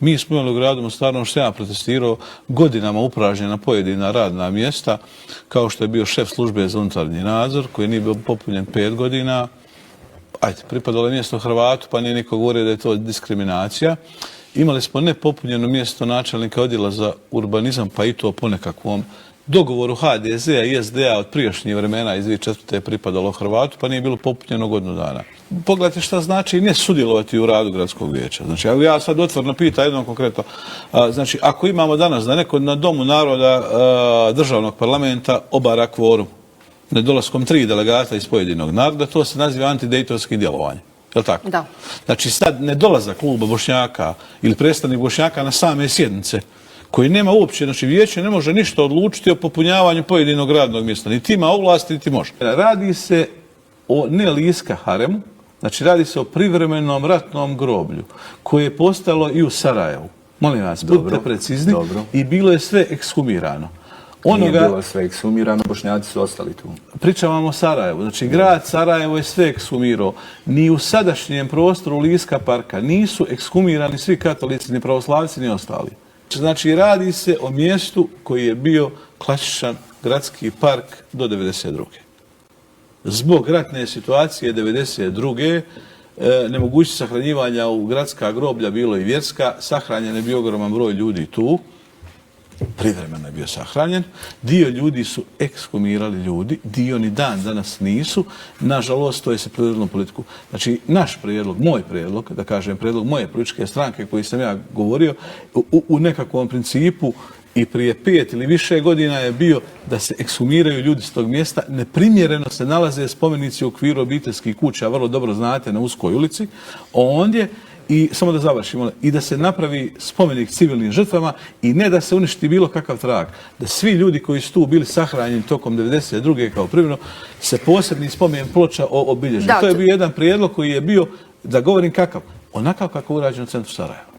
Mi smo imali u gradu Mostaru, što ja protestirao, godinama upražnjena pojedina radna mjesta, kao što je bio šef službe za unutarnji nadzor, koji nije bio popunjen 5 godina. Ajde, pripadalo je mjesto Hrvatu, pa nije niko govorio da je to diskriminacija. Imali smo nepopunjeno mjesto načelnika odjela za urbanizam, pa i to po nekakvom dogovoru HDZ-a i SD-a od prijašnjih vremena iz 2004. je pripadalo Hrvatu, pa nije bilo popunjeno godinu dana. Pogledajte šta znači ne sudjelovati u radu gradskog vijeća. Znači, ja sad otvoreno pitam jednom konkretno. Znači, ako imamo danas da neko na Domu naroda državnog parlamenta obara kvorum nedolaskom 3 delegata iz pojedinog naroda, to se naziva antidejtonskim djelovanjem. Je li tako? Da. Znači, sad nedolazak kluba Bošnjaka ili predstavnik Bošnjaka na same sjednice, koji nema uopće, znači vijeće ne može ništa odlučiti o popunjavanju pojedinog radnog mjesta. Niti ima ovlasti, niti može. Radi se o ne liska haremu, znači radi se o privremenom ratnom groblju, koje je postalo i u Sarajevu. Molim vas, budite precizni. Dobro. I bilo je sve ekshumirano. Nije bilo sve ekshumirano, Bošnjaci su ostali tu. Pričam vam o Sarajevu. Znači, grad Sarajevo je sve ekshumirao. Ni u sadašnjem prostoru Liska parka nisu ekshumirani svi katolici, ni pravoslavci, ni ostali. Znači, radi se o mjestu koji je bio klasičan gradski park do 1992. Zbog ratne situacije 1992. Nemogućnost sahranjivanja u gradska groblja bilo i vjerska, sahranjen je bio ogroman broj ljudi tu, privremeno je bio sahranjen, dio ljudi su ekshumirali ljudi, dio ni dan danas nisu, nažalost to je se prirodno politiku. Znači, naš prijedlog, moj prijedlog, da kažem prijedlog moje političke stranke koji sam ja govorio, u nekakvom principu i prije 5 ili više godina je bio da se ekshumiraju ljudi s tog mjesta. Neprimjereno se nalaze spomenici u okviru obiteljskih kuća, vrlo dobro znate, na Uskoj ulici, ondje. I samo da završimo, i da se napravi spomenik civilnim žrtvama i ne da se uništi bilo kakav trag. Da svi ljudi koji su tu bili sahranjeni tokom 1992. kao privremeno se posebni spomen ploča obilježe. To je bio jedan prijedlog koji je bio, da govorim kakav, onakav kako je urađen u centru Sarajeva.